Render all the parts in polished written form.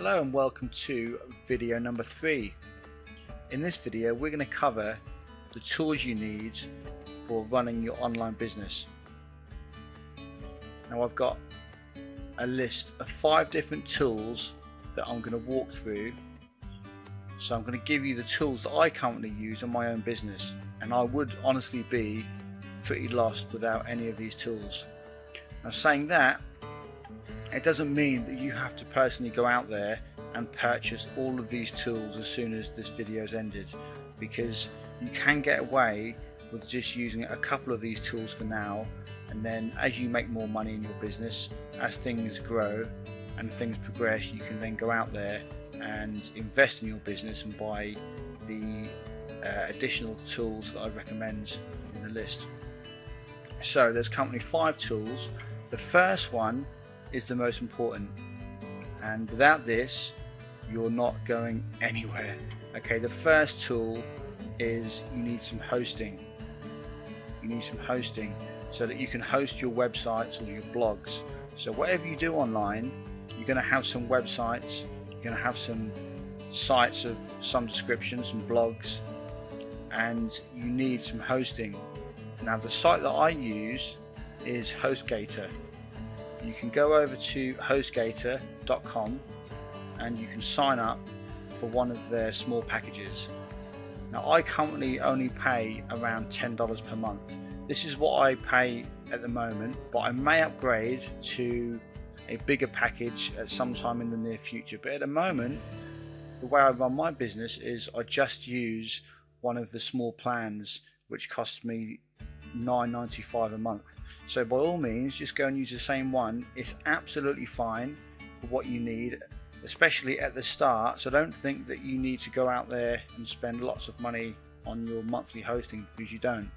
Hello and welcome to video number 3. In this video we're going to cover the tools you need for running your online business. Now I've got a list of 5 different tools that I'm going to walk through. So I'm going to give you the tools that I currently use in my own business, and I would honestly be pretty lost without any of these tools. Now saying that, it doesn't mean that you have to personally go out there and purchase all of these tools as soon as this video is ended, because you can get away with just using a couple of these tools for now, and then as you make more money in your business, as things grow and things progress, you can then go out there and invest in your business and buy the additional tools that I recommend in the list. So there's currently 5 tools. The first one is the most important, and without this you're not going anywhere. Okay, the first tool is you need some hosting. You need some hosting so that you can host your websites or your blogs. So whatever you do online, you're going to have some websites, you're going to have some sites of some description, some blogs, and you need some hosting. Now the site that I use is HostGator. You can go over to hostgator.com and you can sign up for one of their small packages. Now I currently only pay around $10 per month. This is what I pay at the moment, but I may upgrade to a bigger package at some time in the near future. But at the moment, the way I run my business is I just use one of the small plans, which costs me $9.95 a month. So by all means, just go and use the same one. It's absolutely fine for what you need, especially at the start. So don't think that you need to go out there and spend lots of money on your monthly hosting, because you don't.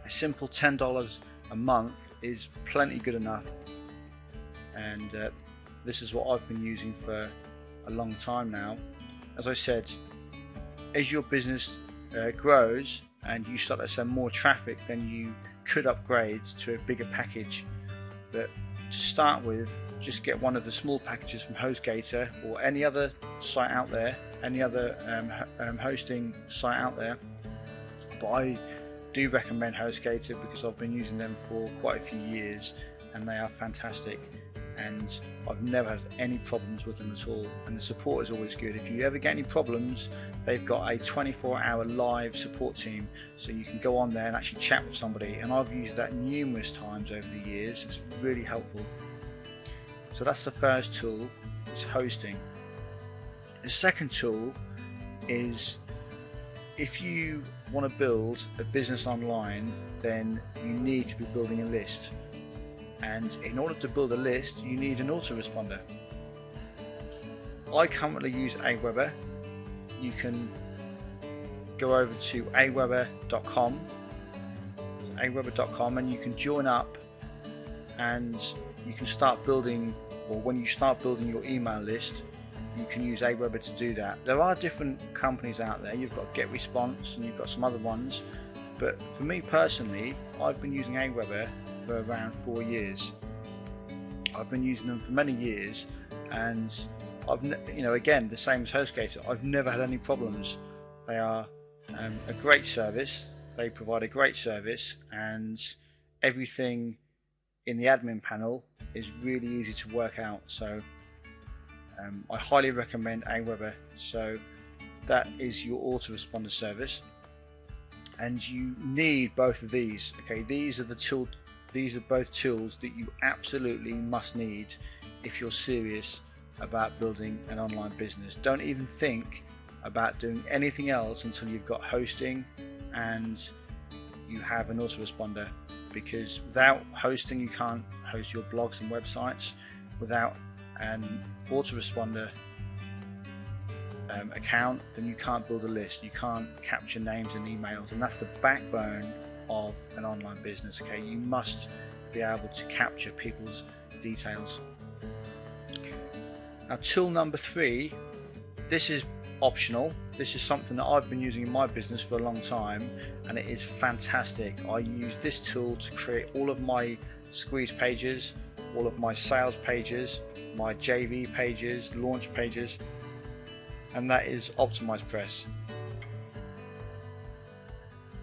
A simple $10 a month is plenty good enough, and this is what I've been using for a long time now. As I said, as your business grows and you start to send more traffic, then you could upgrade to a bigger package. But to start with, just get one of the small packages from HostGator or any other site out there, any other hosting site out there. But I do recommend HostGator because I've been using them for quite a few years and they are fantastic, and I've never had any problems with them at all, and the support is always good. If you ever get any problems, they've got a 24-hour live support team, so you can go on there and actually chat with somebody, and I've used that numerous times over the years. It's really helpful. So that's the first tool, is hosting. The second tool is, if you want to build a business online, then you need to be building a list. And in order to build a list, you need an autoresponder. I currently use Aweber. You can go over to aweber.com, and you can join up, and you can start building, or when you start building your email list, you can use Aweber to do that. There are different companies out there. You've got GetResponse and you've got some other ones, but for me personally, I've been using Aweber for around 4 years. I've been using them for many years, and I've again, the same as HostGator, I've never had any problems. They are a great service. They provide a great service, and everything in the admin panel is really easy to work out. So I highly recommend Aweber. So that is your autoresponder service, and you need both of these. Okay, these are both tools that you absolutely must need if you're serious about building an online business. Don't even think about doing anything else until you've got hosting and you have an autoresponder, because without hosting you can't host your blogs and websites. Without an autoresponder account, then you can't build a list, you can't capture names and emails, and that's the backbone of an online business. Okay, you must be able to capture people's details. Now tool number 3, this is optional. This is something that I've been using in my business for a long time, and it is fantastic. I use this tool to create all of my squeeze pages, all of my sales pages, my JV pages, launch pages, and that is OptimizePress.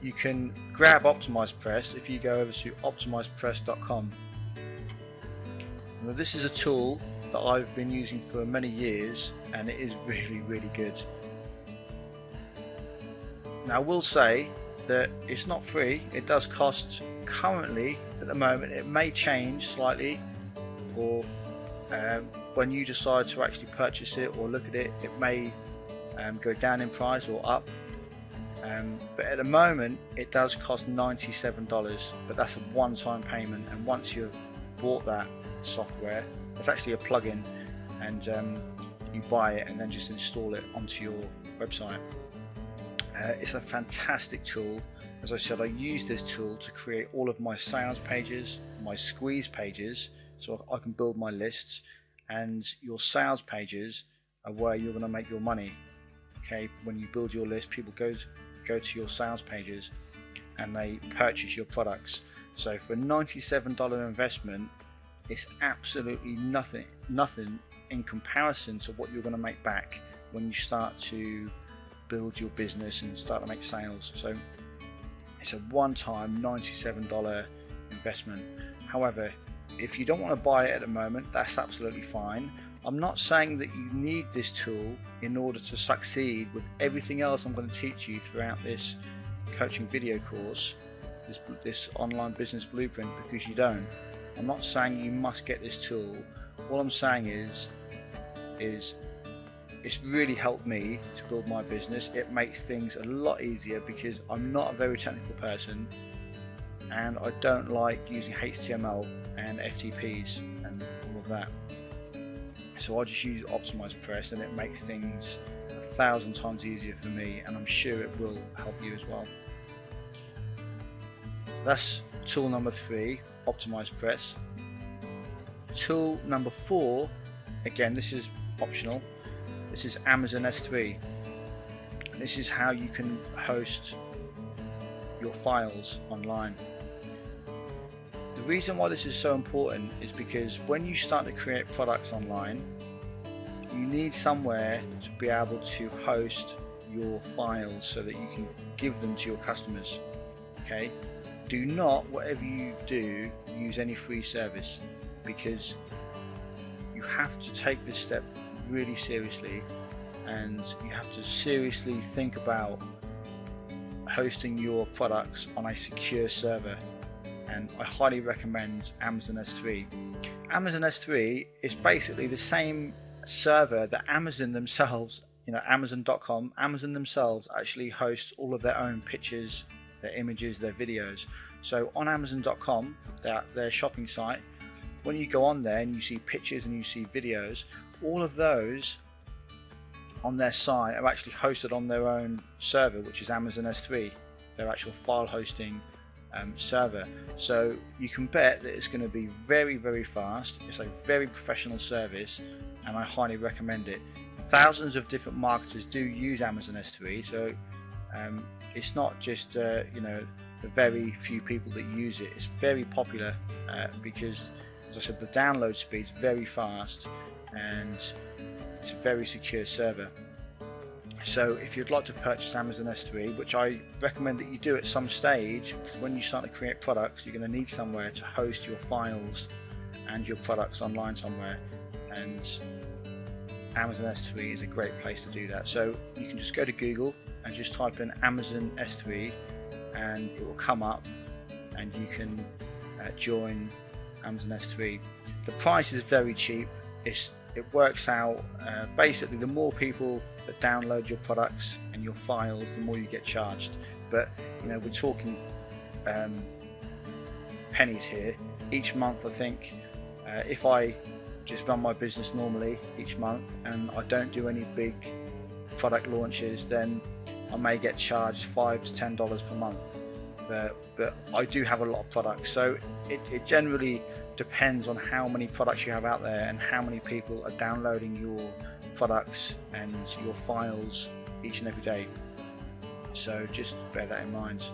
You can grab OptimizePress if you go over to optimizepress.com. Now, this is a tool that I've been using for many years, and it is really good. Now I will say that it's not free. It does cost, currently at the moment, it may change slightly, or when you decide to actually purchase it or look at it, it may go down in price or up. But at the moment it does cost $97, but that's a one-time payment, and once you've bought that software, it's actually a plugin, and you buy it and then just install it onto your website. It's a fantastic tool. As I said, I use this tool to create all of my sales pages, my squeeze pages, so I can build my lists, and your sales pages are where you're going to make your money. Okay, when you build your list, people go to your sales pages and they purchase your products. So for a $97 investment, it's absolutely nothing in comparison to what you're going to make back when you start to build your business and start to make sales. So it's a one-time $97 investment. However, if you don't want to buy it at the moment, that's absolutely fine. I'm not saying that you need this tool in order to succeed with everything else I'm going to teach you throughout this coaching video course, this online business blueprint, because you don't. I'm not saying you must get this tool. All I'm saying is it's really helped me to build my business. It makes things a lot easier because I'm not a very technical person, and I don't like using HTML and FTPs and all of that. So I just use OptimizePress, and it makes things 1,000 times easier for me, and I'm sure it will help you as well. That's tool number 3, OptimizePress. Tool number 4, again, this is optional. This is Amazon S3. This is how you can host your files online. The reason why this is so important is because when you start to create products online, you need somewhere to be able to host your files so that you can give them to your customers. Okay? Do not, whatever you do, use any free service, because you have to take this step really seriously, and you have to seriously think about hosting your products on a secure server, and I highly recommend Amazon S3. Amazon S3 is basically the same server that Amazon themselves, Amazon.com, Amazon themselves actually hosts all of their own pictures, their images, their videos. So on Amazon.com, their shopping site, when you go on there and you see pictures and you see videos, all of those on their site are actually hosted on their own server, which is Amazon S3, their actual file hosting server. So you can bet that it's going to be very fast. It's a very professional service, and I highly recommend it. Thousands of different marketers do use Amazon S3, so it's not just the very few people that use it. It's very popular because, as I said, the download speed is very fast, and it's a very secure server. So if you'd like to purchase Amazon S3, which I recommend that you do at some stage, when you start to create products, you're going to need somewhere to host your files and your products online somewhere, and Amazon S3 is a great place to do that. So you can just go to Google and just type in Amazon S3, and it will come up, and you can join Amazon S3. The price is very cheap. It works out, basically the more people that download your products and your files, the more you get charged. But we're talking pennies here. Each month, I think, if I just run my business normally each month and I don't do any big product launches, then I may get charged $5 to $10 per month. But I do have a lot of products, so it generally depends on how many products you have out there and how many people are downloading your products and your files each and every day. So just bear that in mind.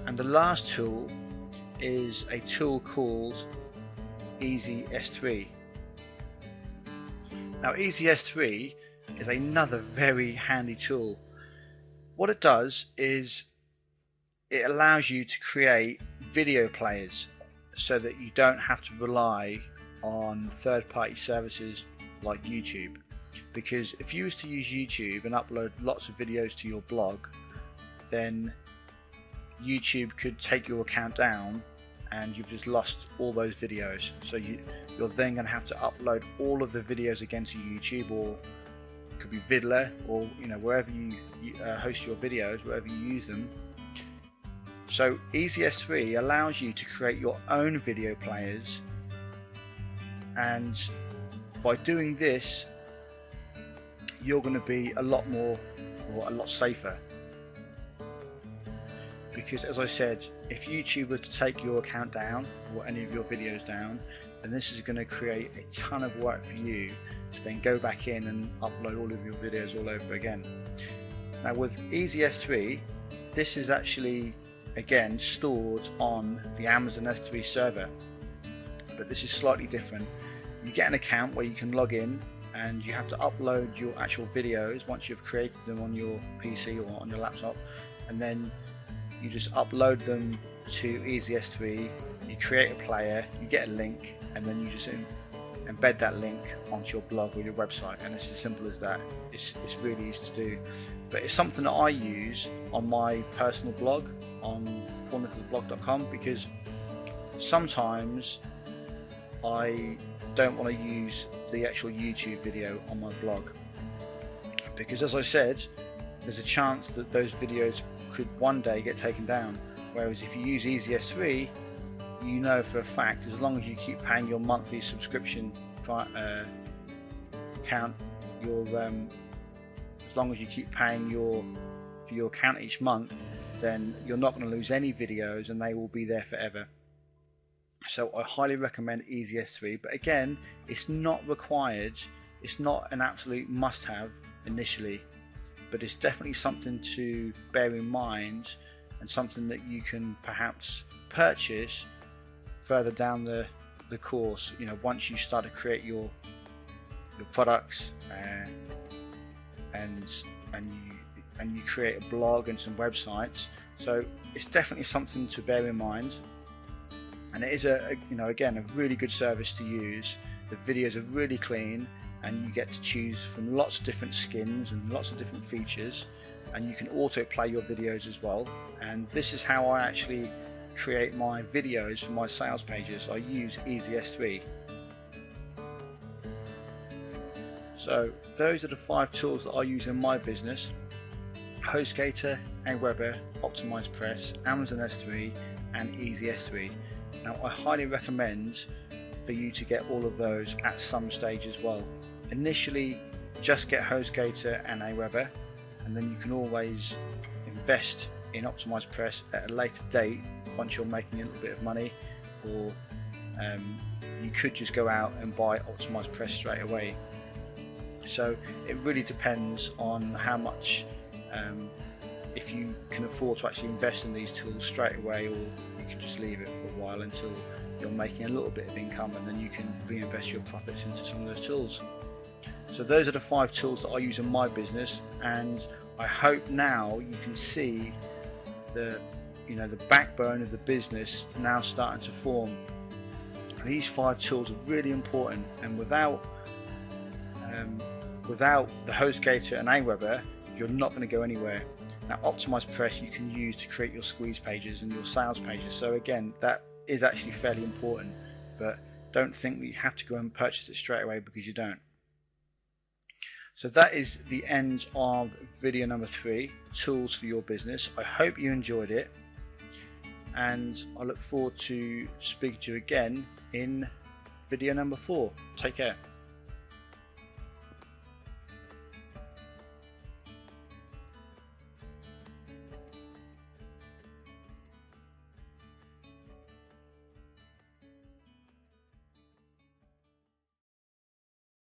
And the last tool is a tool called Easy S3. Now Easy S3 is another very handy tool. What it does is it allows you to create video players so that you don't have to rely on third-party services like YouTube. Because if you was to use YouTube and upload lots of videos to your blog, then YouTube could take your account down and you've just lost all those videos. So you're then going to have to upload all of the videos again to YouTube, or it could be Vidler, or wherever you host your videos, wherever you use them. So Easy S3 allows you to create your own video players, and by doing this you're going to be a lot safer. Because as I said, if YouTube were to take your account down or any of your videos down, then this is going to create a ton of work for you to then go back in and upload all of your videos all over again. Now with Easy S3, this is actually again stored on the Amazon S3 server, but this is slightly different. You get an account where you can log in and you have to upload your actual videos once you've created them on your PC or on your laptop, and then you just upload them to Easy S3, you create a player, you get a link, and then you just embed that link onto your blog or your website, and it's as simple as that. It's really easy to do, but it's something that I use on my personal blog on paulnicholsblog.com, because sometimes I don't want to use the actual YouTube video on my blog, because as I said, there's a chance that those videos could one day get taken down. Whereas if you use Easy S3, you know for a fact, as long as you keep paying your monthly subscription account, as long as you keep paying for your account each month, then you're not going to lose any videos and they will be there forever. So I highly recommend Easy S3, but again, it's not required, it's not an absolute must-have initially, but it's definitely something to bear in mind, and something that you can perhaps purchase further down the course. Once you start to create your products and you create a blog and some websites. So it's definitely something to bear in mind, and it is again a really good service to use. The videos are really clean, and you get to choose from lots of different skins and lots of different features, and you can autoplay your videos as well. And this is how I actually create my videos for my sales pages. I use Easy S3. So those are the 5 tools that I use in my business: HostGator, Aweber, OptimizePress, Amazon S3 and Easy S3. Now I highly recommend for you to get all of those at some stage as well. Initially just get HostGator and Aweber, and then you can always invest in OptimizePress at a later date once you're making a little bit of money, or you could just go out and buy OptimizePress straight away. So it really depends on how much, if you can afford to actually invest in these tools straight away, or you can just leave it for a while until you're making a little bit of income, and then you can reinvest your profits into some of those tools. So those are the 5 tools that I use in my business, and I hope now you can see the backbone of the business now starting to form. These 5 tools are really important, and without the HostGator and Aweber, you're not going to go anywhere. Now OptimizePress you can use to create your squeeze pages and your sales pages, so again that is actually fairly important, but don't think that you have to go and purchase it straight away, because you don't. So that is the end of video number 3, tools for your business. I hope you enjoyed it, and I look forward to speaking to you again in video number 4. Take care.